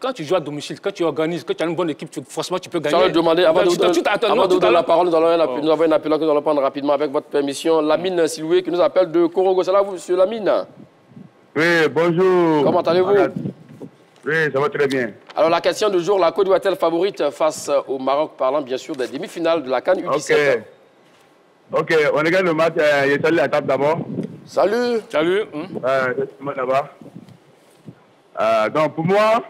quand tu joues à domicile, quand tu organises, quand tu as une bonne équipe, forcément tu peux gagner. Je vais demander, avant de vous donner la parole, nous avons un appel que nous allons prendre rapidement avec votre permission. Lamine Siloué qui nous appelle de Korogo. C'est là, vous, monsieur Lamine? Oui, bonjour. Comment allez-vous? Oui, ça va très bien. Alors la question du jour, la Côte d'Ivoire est-elle favorite face au Maroc, parlant bien sûr des demi-finales de la CAN U17? Ok, on regarde le match. Je salue la table d'abord. Salut. Salut. Là-bas. Donc, pour moi,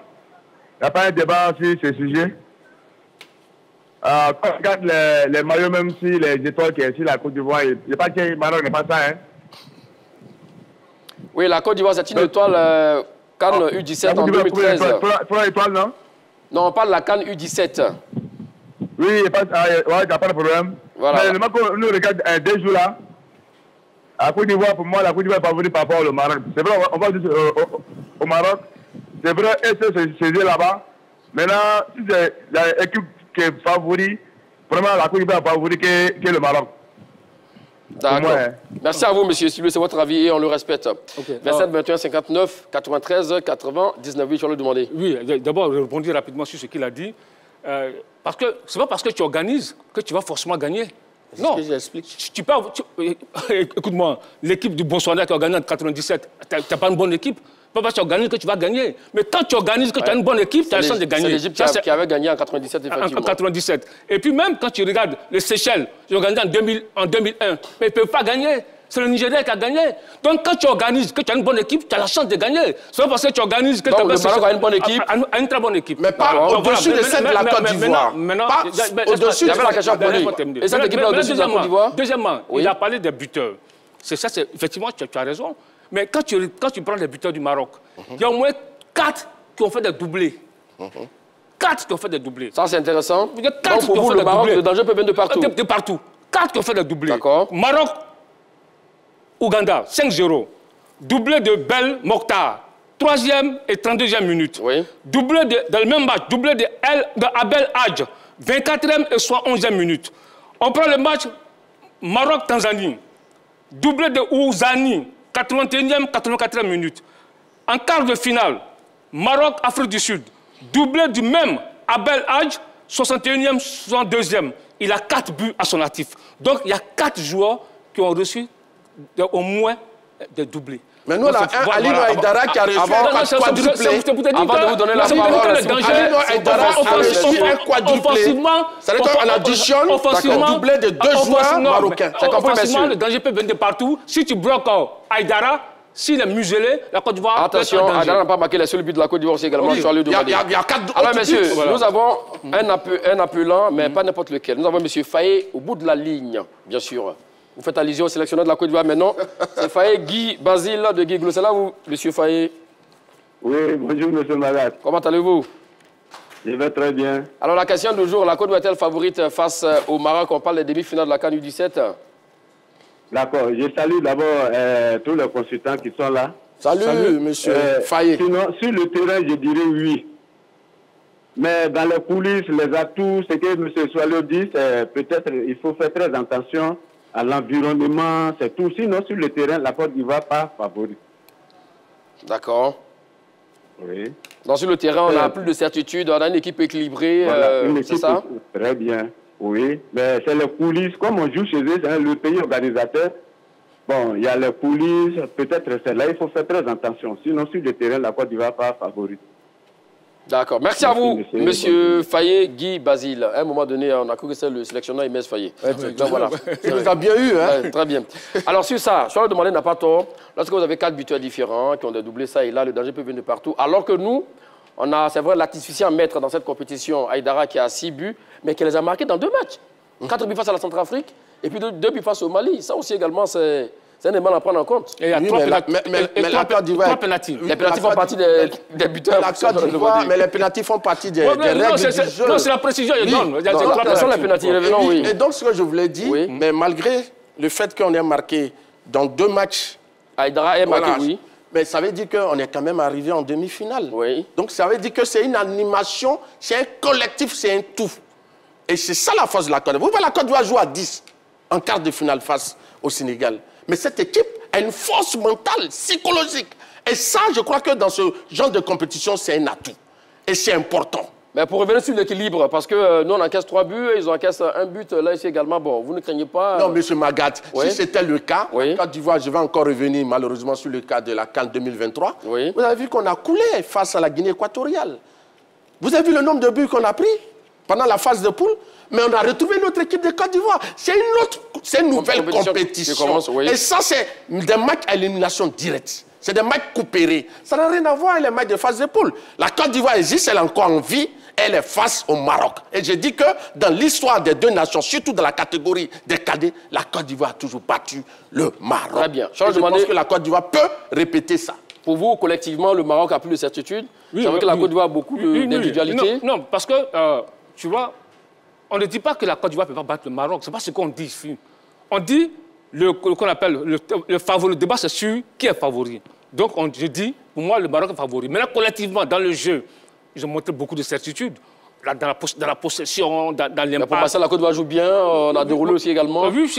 il n'y a pas un débat sur ce sujet. Quand on regarde les maillots, même si les étoiles qui sont sur la Côte d'Ivoire, il n'y a pas que le Maroc n'est pas ça. Hein. Oui, la Côte d'Ivoire, c'est une étoile CAN U17 en 2013. Pour l'étoile, non? Non, on parle de la CAN U17. Oui, il n'y a pas de problème. Voilà. Mais le match qu'on nous regarde 2 jours là, la Côte d'Ivoire, pour moi, la Côte d'Ivoire est favorite par rapport au Maroc. C'est vrai, on va dire au Maroc. C'est vrai, c'est là-bas. Maintenant, si c'est l'équipe qui est favorite, vraiment la Côte d'Ivoire est favorite que le Maroc. D'accord. Merci à vous, monsieur Siloué, c'est votre avis et on le respecte. Okay. 27, 21, 59, 93, 99, oui, je vais le demander. Oui, d'abord, je rebondis rapidement sur ce qu'il a dit. Parce que ce n'est pas parce que tu organises que tu vas forcément gagner. Non, écoute-moi, l'équipe du Botswana qui a gagné en 97, tu n'as pas une bonne équipe. Pas parce que tu organises que tu vas gagner. Mais quand tu organises que tu as une bonne équipe, tu as la chance de gagner. C'est l'Égypte qui avait gagné en 97, effectivement. En 97. Et puis même quand tu regardes les Seychelles, ils ont gagné en 2001, mais ils ne peuvent pas gagner. C'est le Nigeria qui a gagné. Donc quand tu organises que tu as une bonne équipe, tu as la chance de gagner. C'est pas parce que tu organises que tu as le Maroc a une bonne équipe. A une très bonne équipe. Mais pas au-dessus de celle de la Côte d'Ivoire. Au-dessus de la question politique. Et cette équipe est au-dessus de la Côte d'Ivoire. Deuxièmement, il a parlé des buteurs. C'est ça, effectivement, tu as raison. Mais quand tu prends les buteurs du Maroc, il y a au moins 4 qui ont fait des doublés. 4 qui ont fait des doublés. Ça, c'est intéressant. Il y a 4 qui ont fait des doublés. Le danger peut venir de partout. De partout. 4 qui ont fait des doublés. D'accord. Maroc, Ouganda, 5-0. Doublé de Bel Mokhtar, 3e et 32e minute. Oui. Doublé dans le même match, doublé de Abel Hadj, 24e et 71e minute. On prend le match Maroc-Tanzanie. Doublé de Ouzani, 81e, 84e minute. En quart de finale, Maroc-Afrique du Sud. Doublé du même Abel Hadj, 61e, 62e. Il a 4 buts à son actif. Donc, il y a 4 joueurs qui ont reçu au moins des doublés. Mais nous, on a Alino Aïdara qui a reçu un quadruplé. Avant de vous donner la parole, Alino Aïdara a reçu un quadruplé. C'est-à-dire qu'on additionne un doublé de 2 joueurs marocains. Offensivement, le danger peut venir de partout. Si tu bloques Aïdara, s'il est muselé, la Côte d'Ivoire... Attention, Aïdara n'a pas marqué les seuls buts de la Côte d'Ivoire, c'est également sur le Il y a 4 Alors, messieurs, nous avons un appelant, mais pas n'importe lequel. Nous avons M. Faye au bout de la ligne, bien sûr. Vous faites allusion au sélectionneur de la Côte d'Ivoire, mais non. C'est Faye Guy Basile de Guy Glo. C'est là où, M. Faye? Oui, bonjour, M. Magat. Comment allez-vous? Je vais très bien. Alors, la question du jour, la Côte d'Ivoire est-elle favorite face au Maroc? On parle des demi-finales de la CAN U17. D'accord. Je salue d'abord tous les consultants qui sont là. Salut, monsieur Faye. Sinon, sur le terrain, je dirais oui. Mais dans les coulisses, les atouts, ce que M. Soalio dit, c'est peut-être il faut faire très attention à l'environnement, c'est tout. Sinon, sur le terrain, la Côte d'Ivoire pas favorite. D'accord. Oui. Donc, sur le terrain, on a plus de certitude, on a une équipe équilibrée, voilà, c'est ça? Très bien, oui. Mais c'est les coulisses. Comme on joue chez eux, c'est le pays organisateur. Bon, il y a les coulisses, peut-être c'est là, il faut faire très attention. Sinon, sur le terrain, la Côte d'Ivoire pas favorite. D'accord. Merci à vous, monsieur Fayet, Guy Basile. À un moment donné, on a cru que c'est le sélectionneur Inès Fayet. Donc voilà. Tu nous as bien eu, hein? Ouais, très bien. Alors sur ça, Charles Demandé n'a pas tort. Lorsque vous avez 4 buteurs différents, qui ont doublé ça et là, le danger peut venir de partout. Alors que nous, on a, c'est vrai, l'artificiel maître dans cette compétition, Aïdara, qui a 6 buts, mais qui les a marqués dans 2 matchs. 4 buts face à la Centrafrique et puis 2 buts face au Mali. Ça aussi également, c'est un élément à prendre en compte. Et il y a 3 pénaltys. Les pénaltys font partie des buteurs. La Côte d'Ivoire, mais les pénaltys font partie des règles du jeu. Non, c'est la précision. Oui. Les pénaltys, oui. Et donc, ce que je voulais dire, mais malgré le fait qu'on ait marqué dans 2 matchs, Aïdara est marqué, oui. Mais ça veut dire qu'on est quand même arrivé en demi-finale. Oui. Donc, ça veut dire que c'est une animation, c'est un collectif, c'est un tout. Et c'est ça la force de la Côte d'Ivoire. Vous voyez, la Côte d'Ivoire joue à 10 en quart de finale face au Sénégal. Mais cette équipe a une force mentale, psychologique. Et ça, je crois que dans ce genre de compétition, c'est un atout. Et c'est important. Mais pour revenir sur l'équilibre, parce que nous, on encaisse 3 buts, ils encaissent 1 but, là, ici également. Bon, vous ne craignez pas... Non, M. Magat, si c'était le cas, oui. Côte d'Ivoire, je vais encore revenir malheureusement sur le cas de la CAN 2023. Oui. Vous avez vu qu'on a coulé face à la Guinée équatoriale. Vous avez vu le nombre de buts qu'on a pris pendant la phase de poule? Mais on a retrouvé notre équipe de Côte d'Ivoire. C'est une nouvelle compétition. Oui. Et ça, c'est des matchs à élimination directe. C'est des matchs coupérés. Ça n'a rien à voir avec les matchs de phase de poule. La Côte d'Ivoire existe, elle est encore en vie. Elle est face au Maroc. Et je dis que dans l'histoire des 2 nations, surtout dans la catégorie des cadets, la Côte d'Ivoire a toujours battu le Maroc. Très bien. Je pense que la Côte d'Ivoire peut répéter ça. Pour vous, collectivement, le Maroc a plus de certitude. Oui, c'est vrai que la Côte d'Ivoire a beaucoup d'individualité. Non, parce que, tu vois, on ne dit pas que la Côte d'Ivoire ne peut pas battre le Maroc. Ce n'est pas ce qu'on dit ici. On dit qu'on appelle le favori. Le débat, c'est sur qui est favori. Donc, je dis, pour moi, le Maroc est favori. Maintenant, collectivement, dans le jeu, ils ont montré beaucoup de certitude. Dans la possession, dans l'impact. Pour passer, la Côte d'Ivoire joue bien, on a déroulé aussi également. Oui,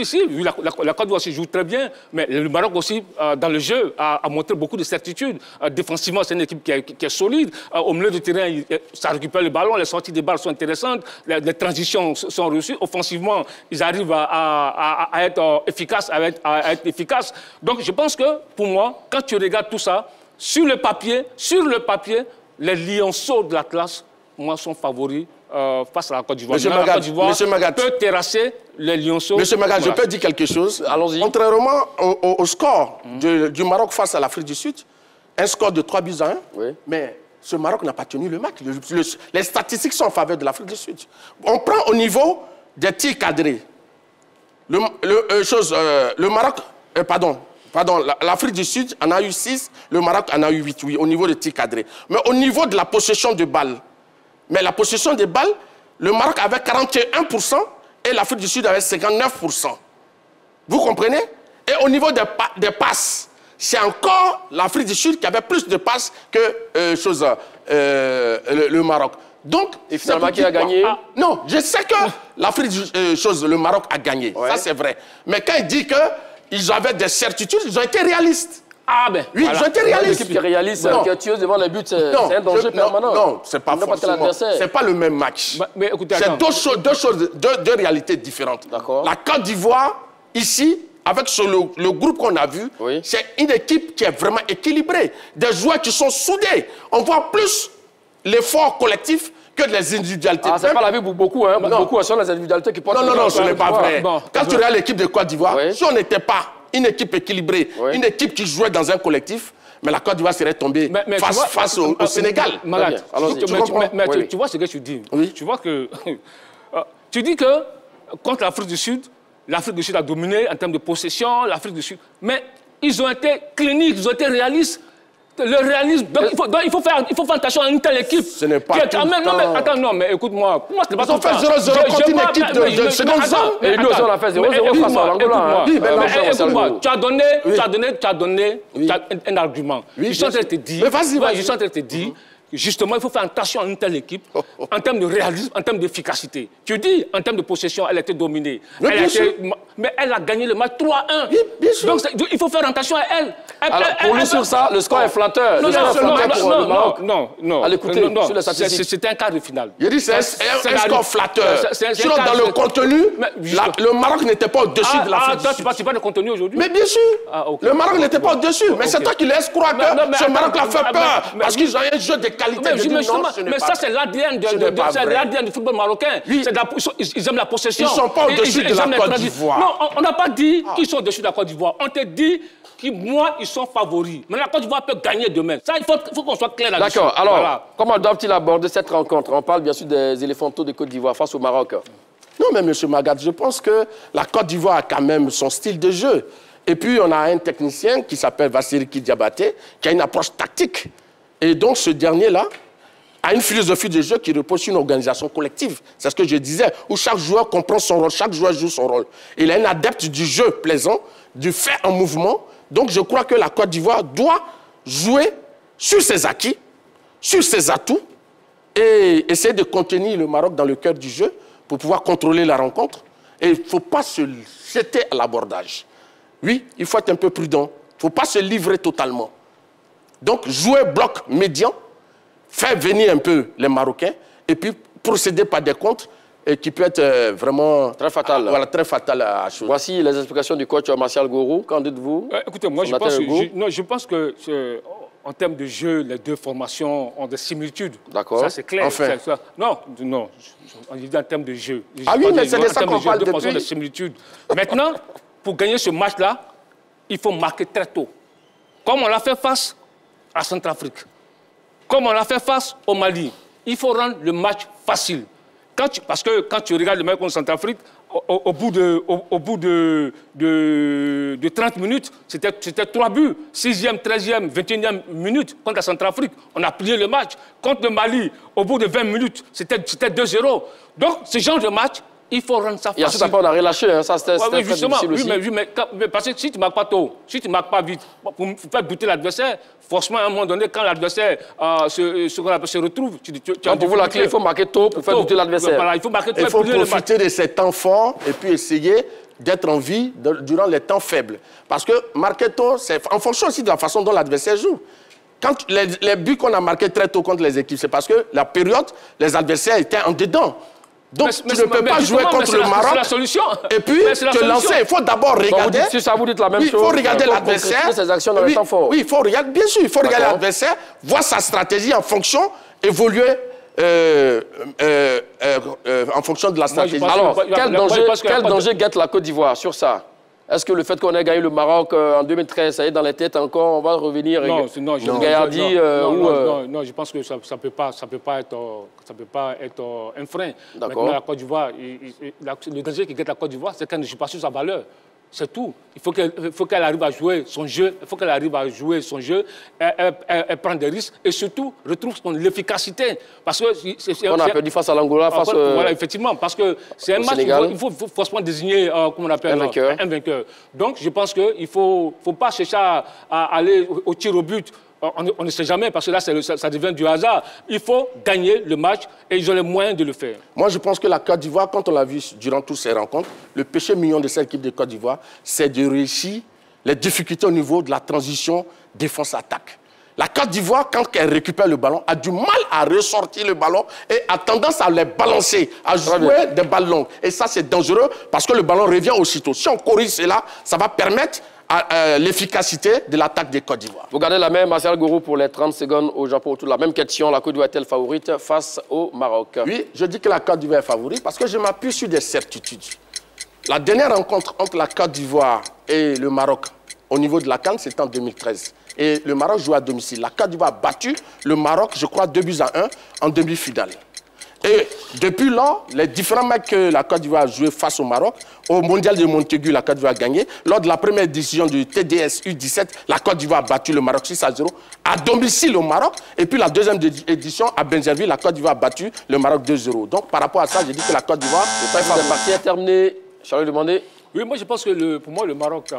la Côte d'Ivoire joue très bien, mais le Maroc aussi, dans le jeu, a montré beaucoup de certitude. Défensivement, c'est une équipe qui est solide. Au milieu du terrain, ça récupère le ballon, les sorties des balles sont intéressantes, les transitions sont réussies. Offensivement, ils arrivent à être efficaces. Donc, je pense que, pour moi, quand tu regardes tout ça, sur le papier, les lionceaux de la classe, moi, sont favoris face à la Côte d'Ivoire. La Côte d'Ivoire peut terrasser les lionceaux. Monsieur Magat, je peux dire quelque chose. Allons-y. Contrairement au score du Maroc face à l'Afrique du Sud, un score de 3-1, oui. Mais ce Maroc n'a pas tenu le match. Les statistiques sont en faveur de l'Afrique du Sud. On prend au niveau des tirs cadrés. Le Maroc, l'Afrique du Sud en a eu 6, le Maroc en a eu 8, oui, au niveau des tirs cadrés. Mais au niveau de la possession de balles, le Maroc avait 41% et l'Afrique du Sud avait 59%. Vous comprenez? Et au niveau des passes, c'est encore l'Afrique du Sud qui avait plus de passes que le Maroc. Donc, et finalement, qui a gagné? Non, je sais que le Maroc a gagné. Ouais. Ça, c'est vrai. Mais quand il dit qu'ils avaient des certitudes, ils ont été réalistes. Ah ben, oui, voilà. ils ont été réalistes. L'équipe qui est réaliste, qui est tueuse devant les buts, c'est un danger permanent. Non, c'est pas forcément. C'est pas le même match. Mais écoutez, c'est deux réalités différentes. La Côte d'Ivoire, ici, avec le groupe qu'on a vu, oui. C'est une équipe qui est vraiment équilibrée. Des joueurs qui sont soudés. On voit plus l'effort collectif que les individualités. Ah, c'est pas la vie pour beaucoup, hein. Pour beaucoup, ce sont les individualités qui portent... Non, ce n'est pas vrai. Bon, quand tu regardes l'équipe de Côte d'Ivoire, oui. Si on n'était pas une équipe équilibrée, oui. Une équipe qui jouait dans un collectif, mais la Côte d'Ivoire serait tombée face au Sénégal. Tu vois ce que tu dis. Oui. Tu vois que... tu dis que contre l'Afrique du Sud a dominé en termes de possession, l'Afrique du Sud. Mais ils ont été cliniques, ils ont été réalistes. Le réalisme, donc il faut faire attention à une telle équipe. Ce n'est pas tout le temps. Attends, mais écoute-moi. Pour moi, ce n'est pas ils ont fait 0-0 contre une équipe de seconde zone. Et nous, on a fait 0-0 face à l'Angola. Écoute-moi, tu as donné un argument. Je suis en train de te dire Justement, il faut faire attention à une telle équipe en termes de réalisme, en termes d'efficacité. Tu dis, en termes de possession, elle a été dominée. Mais elle a gagné le match 3-1. Donc, il faut faire attention à elle. Alors, pour lui, sur ça, le score est flatteur. Non. Allez, écoutez, sur les statistiques. C'est un quart de finale. Il dit c'est un score flatteur. Sinon, dans le contenu, le Maroc n'était pas au-dessus de l'Afrique. Toi, tu ne parles de contenu aujourd'hui? Mais bien sûr. Le Maroc n'était pas au-dessus. Mais c'est toi qui laisse croire que ce Maroc-là fait peur. Parce qu'ils ont un jeu de qualité. Mais ça, c'est l'ADN du football marocain. Ils aiment la possession. Ils ne sont pas au-dessus de la Côte d'Ivoire. Non, on n'a pas dit qu'ils sont au-dessus de la Côte d'Ivoire. On te dit que moi, ils sont favoris. Mais la Côte d'Ivoire peut gagner demain. Ça, il faut qu'on soit clair là-dessus. D'accord. Alors, comment doivent-ils aborder cette rencontre? On parle bien sûr des éléphantaux de Côte d'Ivoire face au Maroc. Non, mais M. Magat, je pense que la Côte d'Ivoire a quand même son style de jeu. Et puis, on a un technicien qui s'appelle Vassiriki Diabaté, qui a une approche tactique. Et donc, ce dernier-là a une philosophie de jeu qui repose sur une organisation collective. C'est ce que je disais, où chaque joueur comprend son rôle, chaque joueur joue son rôle. Il est un adepte du jeu plaisant, du fait en mouvement. Donc, je crois que la Côte d'Ivoire doit jouer sur ses acquis, sur ses atouts, et essayer de contenir le Maroc dans le cœur du jeu pour pouvoir contrôler la rencontre. Et il ne faut pas se jeter à l'abordage. Oui, il faut être un peu prudent. Il ne faut pas se livrer totalement. Donc, jouer bloc médian, faire venir un peu les Marocains, et puis procéder par des contres qui peut être vraiment très fatal. Voilà, très fatal à la chose. Voici les explications du coach Martial Gourou. Qu'en dites-vous? Écoutez, moi, je pense que en termes de jeu, les deux formations ont des similitudes. D'accord. Ça, c'est clair. Enfin. Non, on dit en termes de jeu. Ah oui, mais c'est de ça qu'on parle depuis. Des similitudes. Maintenant, pour gagner ce match-là, il faut marquer très tôt. Comme on l'a fait face à Centrafrique, comme on l'a fait face au Mali, il faut rendre le match facile. Parce que quand tu regardes le match contre Centrafrique, au bout de 30 minutes, c'était 3 buts. 6e, 13e, 21e minute contre la Centrafrique. On a plié le match. Contre le Mali, au bout de 20 minutes, c'était 2-0. Donc, ce genre de match, il faut rendre ça facile. Et ensuite, après, on a relâché. Hein. Ça, c'était très difficile aussi. Mais parce que si tu ne marques pas tôt, si tu ne marques pas vite, pour faire douter l'adversaire, forcément, à un moment donné, quand l'adversaire se retrouve... pour vous, la clé, il faut marquer tôt pour faire douter l'adversaire. Voilà, il faut marquer tôt. Il faut profiter de ces temps forts et puis essayer d'être en vie durant les temps faibles. Parce que marquer tôt, c'est en fonction aussi de la façon dont l'adversaire joue. Quand les buts qu'on a marqués très tôt contre les équipes, c'est parce que la période, les adversaires étaient en dedans. Donc, tu ne peux pas jouer contre le Maroc et puis te lancer. Il faut d'abord regarder. Si ça vous dit la même chose, il faut regarder l'adversaire. Ses actions dans les temps forts. Oui, il faut regarder, bien sûr, il faut regarder l'adversaire, voir sa stratégie en fonction, évoluer en fonction de la stratégie. Alors, quel danger guette la Côte d'Ivoire sur ça? Est-ce que le fait qu'on ait gagné le Maroc en 2013, ça y est dans les têtes encore, on va revenir non, je pense que ça ne peut pas être un frein. Maintenant, la Côte d'Ivoire, le danger qui guette la Côte d'Ivoire, c'est qu'elle ne joue pas sur sa valeur. C'est tout. Il faut qu'elle arrive à jouer son jeu. Il faut qu'elle arrive à jouer son jeu. Elle prend des risques et surtout retrouve l'efficacité. Parce que on a perdu face à l'Angola, voilà, effectivement, parce que c'est un match où il faut forcément désigner, comment on appelle, un vainqueur. Donc, je pense qu'il ne faut pas chercher à aller au tir au but. On ne sait jamais, parce que là, ça devient du hasard. Il faut gagner le match et ils ont les moyens de le faire. Moi, je pense que la Côte d'Ivoire, quand on l'a vu durant toutes ces rencontres, le péché mignon de cette équipe de Côte d'Ivoire, c'est de réussir les difficultés au niveau de la transition défense-attaque. La Côte d'Ivoire, quand elle récupère le ballon, a du mal à ressortir le ballon et a tendance à les balancer, à jouer des balles longues. Et ça, c'est dangereux parce que le ballon revient aussitôt. Si on corrige cela, ça va permettre l'efficacité de l'attaque des Côte d'Ivoire. Vous gardez la même, Martial Gourou, pour les 30 secondes au Japon. Autour de la même question, la Côte d'Ivoire est-elle favorite face au Maroc? Oui, je dis que la Côte d'Ivoire est favorite parce que je m'appuie sur des certitudes. La dernière rencontre entre la Côte d'Ivoire et le Maroc au niveau de la CAN, c'était en 2013. Et le Maroc joue à domicile. La Côte d'Ivoire a battu le Maroc, je crois, 2-1 en demi-finale. Et depuis là, les différents matchs que la Côte d'Ivoire a joué face au Maroc, au Mondial de Montaigu, la Côte d'Ivoire a gagné. Lors de la première édition du TDS U17, la Côte d'Ivoire a battu le Maroc 6-0 à domicile au Maroc. Et puis la deuxième édition à Benjerville, la Côte d'Ivoire a battu le Maroc 2-0. Donc par rapport à ça, j'ai dit que la Côte d'Ivoire... Le temps est terminé. Charles demandé. Oui, moi je pense que pour moi le Maroc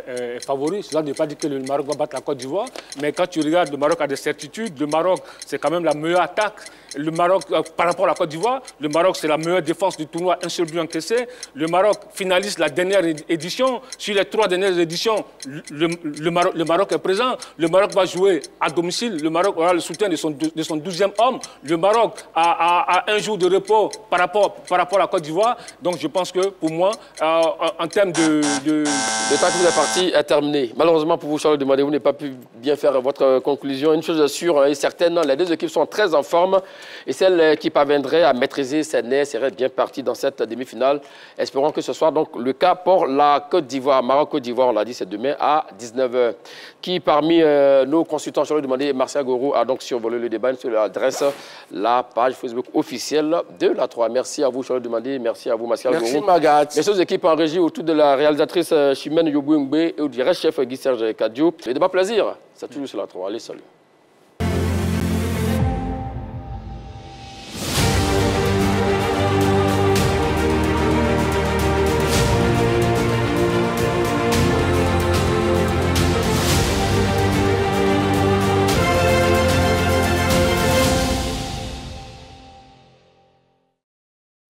est favori. Cela ne veut pas dire que le Maroc va battre la Côte d'Ivoire, mais quand tu regardes, le Maroc a des certitudes. Le Maroc, c'est quand même la meilleure attaque. Le Maroc, par rapport à la Côte d'Ivoire, le Maroc, c'est la meilleure défense du tournoi, un seul but encaissé. Le Maroc finalise la dernière édition. Sur les 3 dernières éditions, le Maroc est présent. Le Maroc va jouer à domicile. Le Maroc aura le soutien de son 12e homme. Le Maroc a un jour de repos par rapport à la Côte d'Ivoire. Donc je pense que pour moi, en termes de... Le temps que vous êtes parti est terminé. Malheureusement pour vous, Charles Demandé, vous n'avez pas pu bien faire votre conclusion. Une chose est sûre et certaine, les deux équipes sont très en forme. Et celle qui parviendrait à maîtriser ses nerfs serait bien partie dans cette demi-finale. Espérons que ce soit donc le cas pour la Côte d'Ivoire. Maroc-Côte d'Ivoire, on l'a dit, c'est demain à 19h. Qui parmi nos consultants, Charles Demandé et Martial Gourou a donc survolé le débat sur l'adresse, la page Facebook officielle de la 3. Merci à vous, Charles Demandé. Merci à vous, Martial Gourou. Merci, Magat. Merci aux équipes en régie autour de la réalisatrice Chimène Yobouingbe et au direct chef Guy Serge Kadio. Le débat plaisir, c'est toujours sur la 3. Allez, salut.